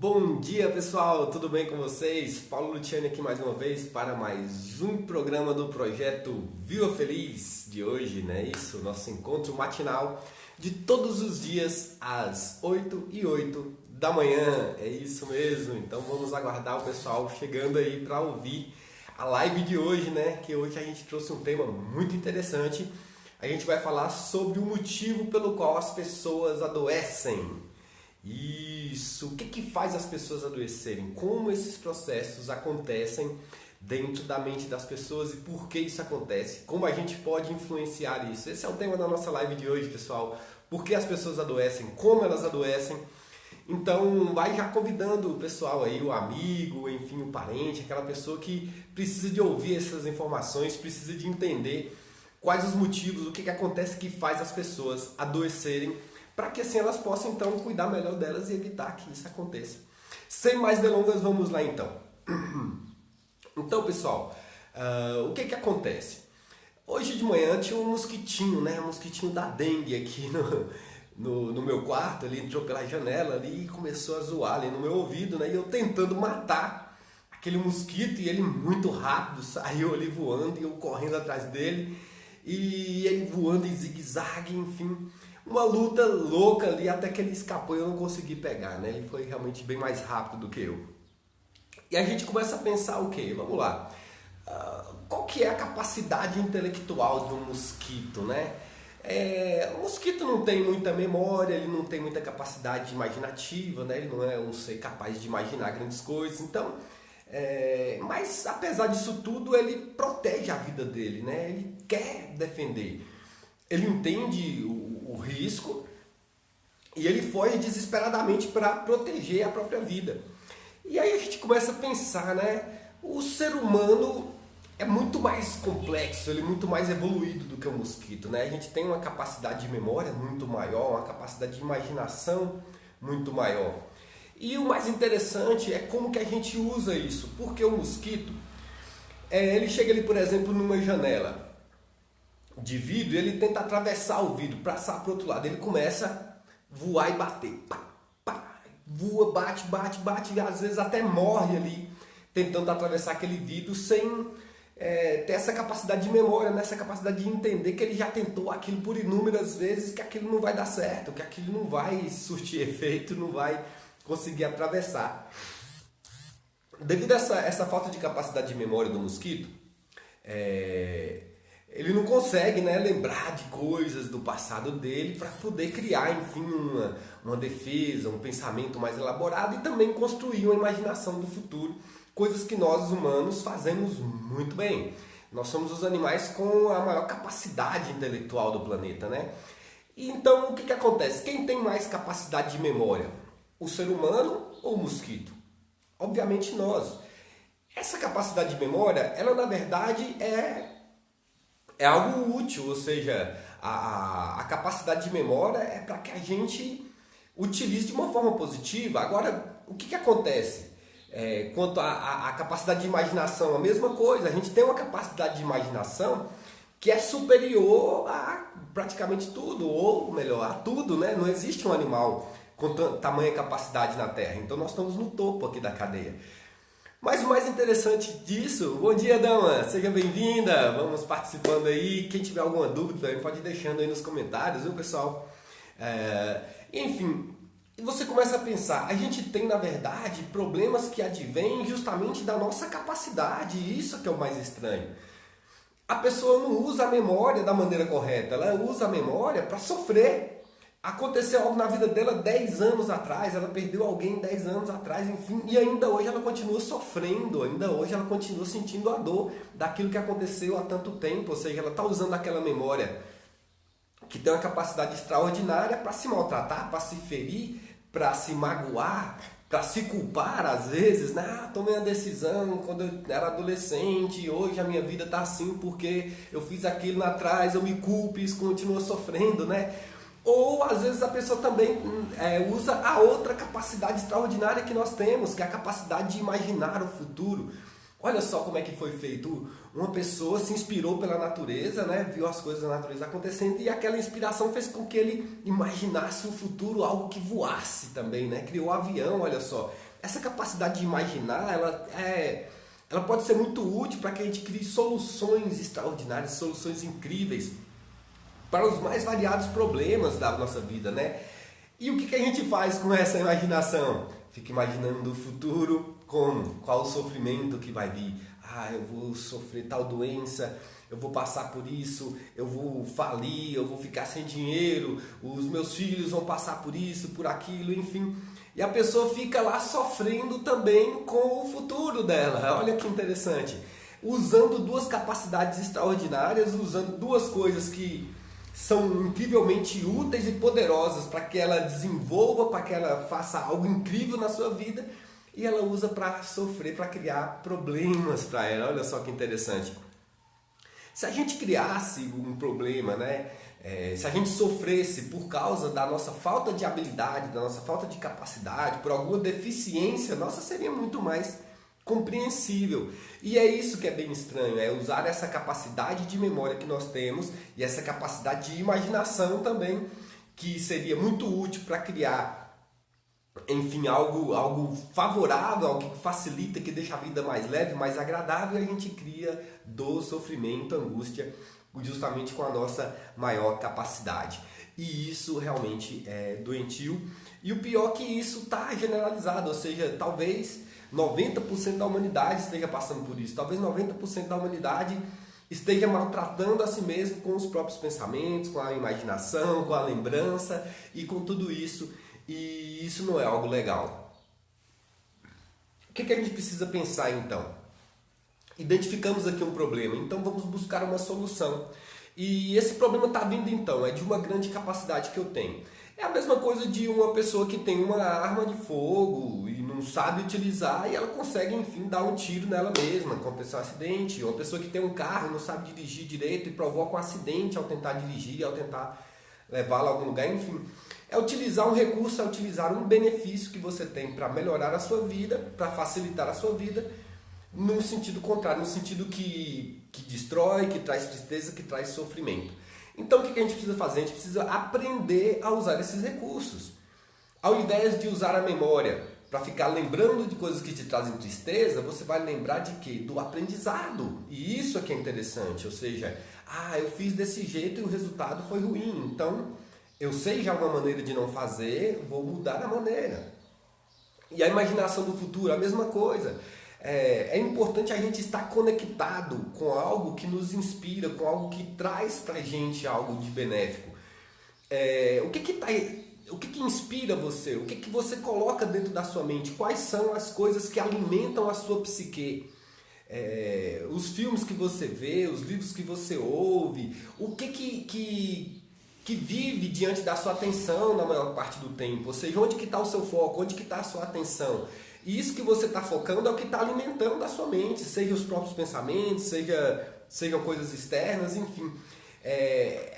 Bom dia pessoal, tudo bem com vocês? Paulo Luciani aqui mais uma vez para mais um programa do projeto Viva Feliz de hoje, né? Isso, nosso encontro matinal de todos os dias às 8h08 da manhã, é isso mesmo. Então vamos aguardar o pessoal chegando aí para ouvir a live de hoje, né? Que hoje a gente trouxe um tema muito interessante. A gente vai falar sobre o motivo pelo qual as pessoas adoecem. Isso, o que faz as pessoas adoecerem? Como esses processos acontecem dentro da mente das pessoas e por que isso acontece? Como a gente pode influenciar isso? Esse é o tema da nossa live de hoje, pessoal. Por que as pessoas adoecem? Como elas adoecem? Então, vai já convidando o pessoal aí, o amigo, enfim, o parente, aquela pessoa que precisa de ouvir essas informações, precisa de entender quais os motivos, o que acontece que faz as pessoas adoecerem, para que assim elas possam então cuidar melhor delas e evitar que isso aconteça. Sem mais delongas, vamos lá então. Então, pessoal, o que acontece? Hoje de manhã tinha um mosquitinho, né? Um mosquitinho da dengue aqui no meu quarto. Ele entrou pela janela ali e começou a zoar ali no meu ouvido, né? E eu tentando matar aquele mosquito e ele muito rápido saiu ali voando e eu correndo atrás dele. E ele voando em zigue-zague, enfim, uma luta louca ali até que ele escapou e eu não consegui pegar, né? Ele foi realmente bem mais rápido do que eu. E a gente começa a pensar o quê? Vamos lá. Qual que é a capacidade intelectual de um mosquito, né? O mosquito não tem muita memória, ele não tem muita capacidade imaginativa, né? Ele não é um ser capaz de imaginar grandes coisas, então... mas apesar disso tudo, ele protege a vida dele, né? Ele quer defender. Ele entende o risco e ele foge desesperadamente para proteger a própria vida. E aí a gente começa a pensar, né? O ser humano é muito mais complexo, ele é muito mais evoluído do que o mosquito, né? A gente tem uma capacidade de memória muito maior, uma capacidade de imaginação muito maior. E o mais interessante é como que a gente usa isso, porque o mosquito, ele chega ali, por exemplo, numa janela de vidro, ele tenta atravessar o vidro, passar para o outro lado, ele começa a voar e bater, pá, pá, voa, bate, e às vezes até morre ali, tentando atravessar aquele vidro sem ter essa capacidade de memória, né? Essa capacidade de entender que ele já tentou aquilo por inúmeras vezes, que aquilo não vai dar certo, que aquilo não vai surtir efeito, não vai conseguir atravessar. Devido a essa falta de capacidade de memória do mosquito, ele não consegue, né, lembrar de coisas do passado dele para poder criar, enfim, uma defesa, um pensamento mais elaborado e também construir uma imaginação do futuro, coisas que nós humanos fazemos muito bem. Nós somos os animais com a maior capacidade intelectual do planeta, né? E então o que acontece? Quem tem mais capacidade de memória? O ser humano ou o mosquito? Obviamente nós. Essa capacidade de memória, ela na verdade é algo útil, ou seja, a capacidade de memória é para que a gente utilize de uma forma positiva. Agora, o que acontece? Quanto à capacidade de imaginação, a mesma coisa. A gente tem uma capacidade de imaginação que é superior a praticamente tudo, ou melhor, a tudo, né? Não existe um animal com tamanha capacidade na Terra. Então nós estamos no topo aqui da cadeia. Mas o mais interessante disso, bom dia dama, seja bem-vinda, vamos participando aí, quem tiver alguma dúvida também pode ir deixando aí nos comentários, viu pessoal? Enfim, você começa a pensar, a gente tem na verdade problemas que advêm justamente da nossa capacidade, e isso que é o mais estranho. A pessoa não usa a memória da maneira correta, ela usa a memória para sofrer. Aconteceu algo na vida dela 10 anos atrás, ela perdeu alguém 10 anos atrás, enfim, e ainda hoje ela continua sofrendo, ainda hoje ela continua sentindo a dor daquilo que aconteceu há tanto tempo, ou seja, ela está usando aquela memória que tem uma capacidade extraordinária para se maltratar, para se ferir, para se magoar, para se culpar às vezes, né? Tomei uma decisão quando eu era adolescente e hoje a minha vida está assim porque eu fiz aquilo lá atrás, eu me culpo e isso continua sofrendo, né? Ou às vezes a pessoa também usa a outra capacidade extraordinária que nós temos, que é a capacidade de imaginar o futuro. Olha só como é que foi feito. Uma pessoa se inspirou pela natureza, né? Viu as coisas da natureza acontecendo e aquela inspiração fez com que ele imaginasse um futuro, algo que voasse também, né? Criou um avião, olha só. essa capacidade de imaginar, ela pode ser muito útil para que a gente crie soluções extraordinárias, soluções incríveis para os mais variados problemas da nossa vida, né? E o que a gente faz com essa imaginação? Fica imaginando o futuro como? Qual o sofrimento que vai vir? Ah, eu vou sofrer tal doença, eu vou passar por isso, eu vou falir, eu vou ficar sem dinheiro, os meus filhos vão passar por isso, por aquilo, enfim. E a pessoa fica lá sofrendo também com o futuro dela. Olha que interessante. Usando duas capacidades extraordinárias, usando duas coisas que são incrivelmente úteis e poderosas para que ela desenvolva, para que ela faça algo incrível na sua vida, e ela usa para sofrer, para criar problemas para ela. Olha só que interessante. Se a gente criasse um problema, né? Se a gente sofresse por causa da nossa falta de habilidade, da nossa falta de capacidade, por alguma deficiência, nossa, seria muito mais compreensível. E é isso que é bem estranho, é usar essa capacidade de memória que nós temos e essa capacidade de imaginação também, que seria muito útil para criar, enfim, algo favorável, algo que facilita, que deixa a vida mais leve, mais agradável, e a gente cria dor, sofrimento, angústia, justamente com a nossa maior capacidade. E isso realmente é doentio. E o pior é que isso está generalizado, ou seja, talvez 90% da humanidade esteja passando por isso. Talvez 90% da humanidade esteja maltratando a si mesmo com os próprios pensamentos, com a imaginação, com a lembrança e com tudo isso. E isso não é algo legal. O que a gente precisa pensar então? Identificamos aqui um problema, então vamos buscar uma solução. E esse problema está vindo então, é de uma grande capacidade que eu tenho. É a mesma coisa de uma pessoa que tem uma arma de fogo e não sabe utilizar, e ela consegue, enfim, dar um tiro nela mesma, acontecer um acidente. Ou uma pessoa que tem um carro e não sabe dirigir direito e provoca um acidente ao tentar dirigir, ao tentar levá-la a algum lugar, enfim. É utilizar um recurso, é utilizar um benefício que você tem para melhorar a sua vida, para facilitar a sua vida, no sentido contrário, no sentido que destrói, que traz tristeza, que traz sofrimento. Então o que a gente precisa fazer? A gente precisa aprender a usar esses recursos. Ao invés de usar a memória para ficar lembrando de coisas que te trazem tristeza, você vai lembrar de quê? Do aprendizado. E isso é que é interessante, ou seja, eu fiz desse jeito e o resultado foi ruim, então eu sei já uma maneira de não fazer, vou mudar a maneira. E a imaginação do futuro, a mesma coisa. É importante a gente estar conectado com algo que nos inspira, com algo que traz pra gente algo de benéfico. O que inspira você? O que você coloca dentro da sua mente? Quais são as coisas que alimentam a sua psique? Os filmes que você vê, os livros que você ouve, o que vive diante da sua atenção na maior parte do tempo? Ou seja, onde que está o seu foco? Onde que está a sua atenção? E isso que você está focando é o que está alimentando a sua mente, seja os próprios pensamentos, sejam coisas externas, enfim.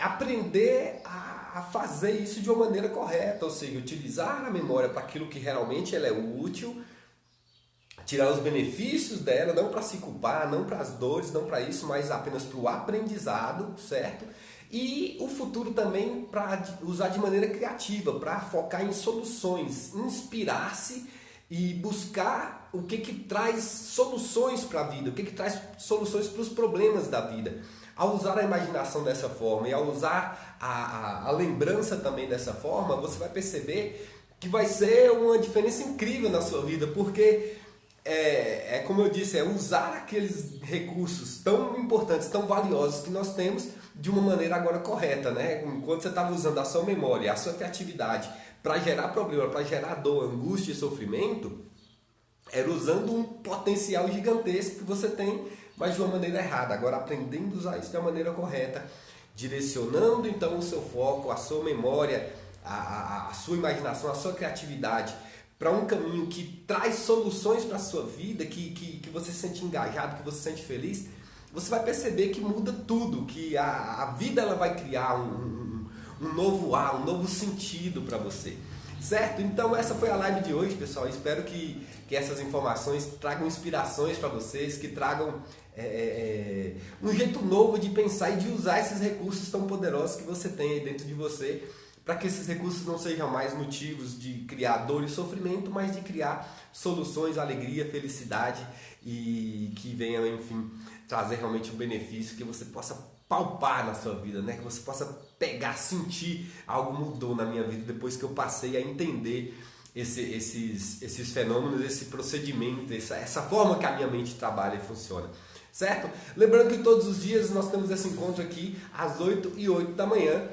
Aprender a fazer isso de uma maneira correta, ou seja, utilizar a memória para aquilo que realmente ela é útil, tirar os benefícios dela, não para se culpar, não para as dores, não para isso, mas apenas para o aprendizado, certo? E o futuro também para usar de maneira criativa, para focar em soluções, inspirar-se e buscar o que traz soluções para a vida, o que traz soluções para os problemas da vida. Ao usar a imaginação dessa forma e ao usar a lembrança também dessa forma, você vai perceber que vai ser uma diferença incrível na sua vida, porque como eu disse, é usar aqueles recursos tão importantes, tão valiosos que nós temos de uma maneira agora correta, né? Enquanto você estava usando a sua memória, a sua criatividade para gerar problema, para gerar dor, angústia e sofrimento, era usando um potencial gigantesco que você tem, mas de uma maneira errada. Agora aprendendo a usar isso de uma maneira correta, direcionando então o seu foco, a sua memória, a sua imaginação, a sua criatividade para um caminho que traz soluções para a sua vida, que você se sente engajado, que você se sente feliz, você vai perceber que muda tudo, que a vida ela vai criar um novo ar, um novo sentido para você. Certo? Então essa foi a live de hoje, pessoal. Espero que essas informações tragam inspirações para vocês, que tragam um jeito novo de pensar e de usar esses recursos tão poderosos que você tem aí dentro de você para que esses recursos não sejam mais motivos de criar dor e sofrimento, mas de criar soluções, alegria, felicidade e que venham, enfim, trazer realmente um benefício que você possa palpar na sua vida, né? Que você possa pegar, sentir algo mudou na minha vida depois que eu passei a entender esses fenômenos, esse procedimento, essa forma que a minha mente trabalha e funciona. Certo? Lembrando que todos os dias nós temos esse encontro aqui às 8h08 da manhã,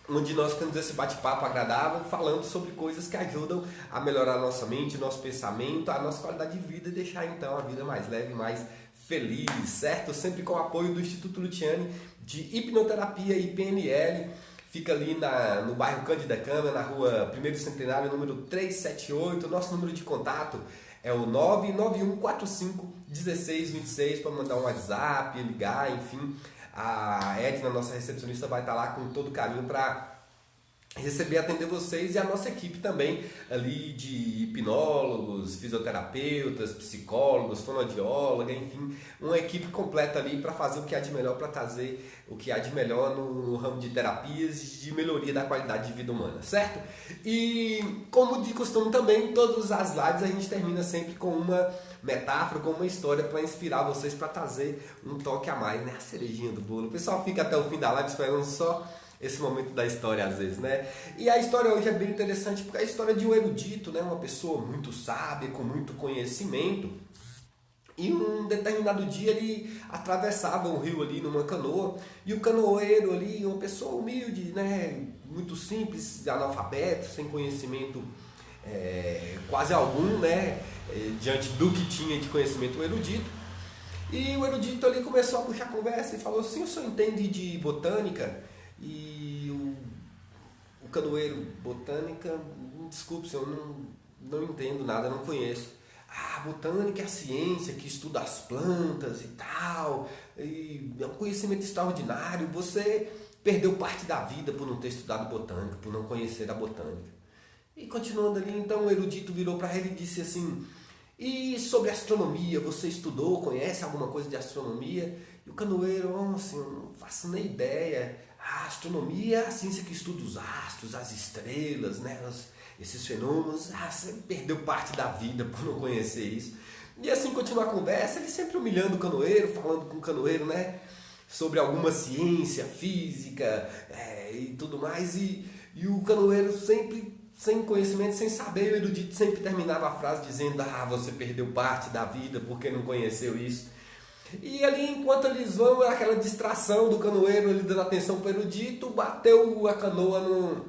onde nós temos esse bate-papo agradável, falando sobre coisas que ajudam a melhorar a nossa mente, nosso pensamento, a nossa qualidade de vida e deixar então a vida mais leve, mais feliz, certo? Sempre com o apoio do Instituto Luciani de Hipnoterapia e PNL. Fica ali no bairro Cândida Câmara, na rua 1º Centenário, número 378. Nosso número de contato é o 991451626 para mandar um WhatsApp, ligar, enfim. A Edna, nossa recepcionista, vai estar lá com todo carinho para receber e atender vocês, e a nossa equipe também ali de hipnólogos, fisioterapeutas, psicólogos, fonoaudióloga, enfim, uma equipe completa ali para fazer o que há de melhor, para trazer o que há de melhor no ramo de terapias e de melhoria da qualidade de vida humana, certo? E como de costume também, todas as lives a gente termina sempre com uma metáfora, com uma história para inspirar vocês, para trazer um toque a mais, né? A cerejinha do bolo. O pessoal fica até o fim da live esperando só esse momento da história às vezes, né? E a história hoje é bem interessante porque é a história de um erudito, né? Uma pessoa muito sábia, com muito conhecimento. E um determinado dia ele atravessava um rio ali numa canoa, e o canoeiro ali, uma pessoa humilde, né? Muito simples, analfabeto, sem conhecimento quase algum, né? Diante do que tinha de conhecimento o erudito. E o erudito ali começou a puxar conversa e falou assim: o senhor entende de botânica? E o canoeiro: botânica, desculpe, senhor, não entendo nada, não conheço. Ah, botânica é a ciência que estuda as plantas e tal, e é um conhecimento extraordinário. Você perdeu parte da vida por não ter estudado botânica, por não conhecer a botânica. E continuando ali, então o erudito virou para ele e disse assim: e sobre astronomia, você estudou, conhece alguma coisa de astronomia? E o canoeiro: assim, eu não faço nem ideia. A astronomia é a ciência que estuda os astros, as estrelas, né? Esses fenômenos. Você perdeu parte da vida por não conhecer isso. E assim continua a conversa, ele sempre humilhando o canoeiro, falando com o canoeiro, né? Sobre alguma ciência, física e tudo mais. E o canoeiro sempre sem conhecimento, sem saber, o erudito sempre terminava a frase dizendo: você perdeu parte da vida porque não conheceu isso. E ali, enquanto eles vão, aquela distração do canoeiro, ele dando atenção para o erudito, bateu a canoa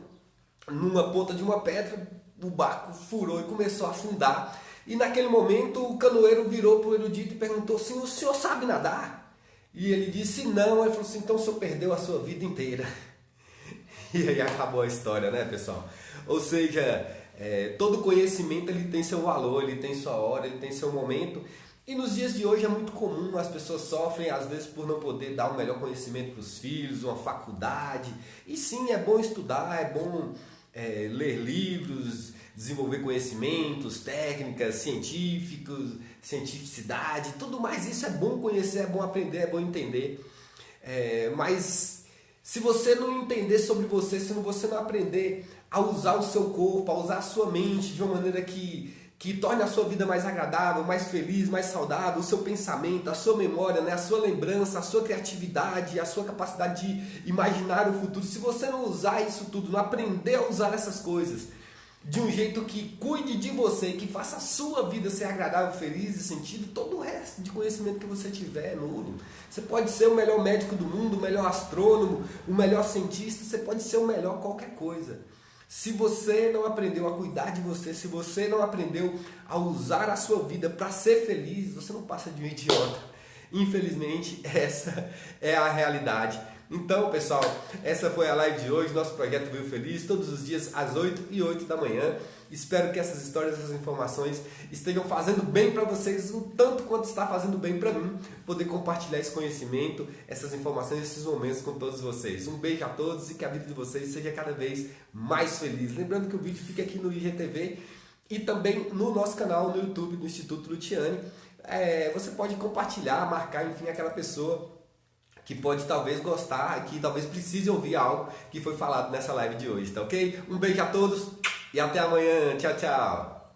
numa ponta de uma pedra, o barco furou e começou a afundar. E naquele momento o canoeiro virou para o erudito e perguntou assim: o senhor sabe nadar? E ele disse: não. Ele falou assim: então o senhor perdeu a sua vida inteira. E aí acabou a história, né, pessoal? Ou seja, todo conhecimento ele tem seu valor, ele tem sua hora, ele tem seu momento. E nos dias de hoje é muito comum, as pessoas sofrem às vezes por não poder dar o melhor conhecimento para os filhos, uma faculdade. E sim, é bom estudar, é bom ler livros, desenvolver conhecimentos, técnicas, cientificidade, tudo mais isso é bom conhecer, é bom aprender, é bom entender. Mas se você não entender sobre você, se você não aprender a usar o seu corpo, a usar a sua mente de uma maneira que torne a sua vida mais agradável, mais feliz, mais saudável, o seu pensamento, a sua memória, né? A sua lembrança, a sua criatividade, a sua capacidade de imaginar o futuro. Se você não usar isso tudo, não aprender a usar essas coisas de um jeito que cuide de você, que faça a sua vida ser agradável, feliz e sentido, todo o resto de conhecimento que você tiver é nulo. Você pode ser o melhor médico do mundo, o melhor astrônomo, o melhor cientista, você pode ser o melhor qualquer coisa. Se você não aprendeu a cuidar de você, se você não aprendeu a usar a sua vida para ser feliz, você não passa de um idiota. Infelizmente, essa é a realidade. Então, pessoal, essa foi a live de hoje, nosso projeto Vivo Feliz, todos os dias às 8h08 da manhã. Espero que essas histórias, essas informações estejam fazendo bem para vocês, o tanto quanto está fazendo bem para mim, poder compartilhar esse conhecimento, essas informações, esses momentos com todos vocês. Um beijo a todos e que a vida de vocês seja cada vez mais feliz. Lembrando que o vídeo fica aqui no IGTV e também no nosso canal no YouTube do Instituto Luciani. Você pode compartilhar, marcar, enfim, aquela pessoa que pode talvez gostar, que talvez precise ouvir algo que foi falado nessa live de hoje, tá ok? Um beijo a todos e até amanhã. Tchau, tchau.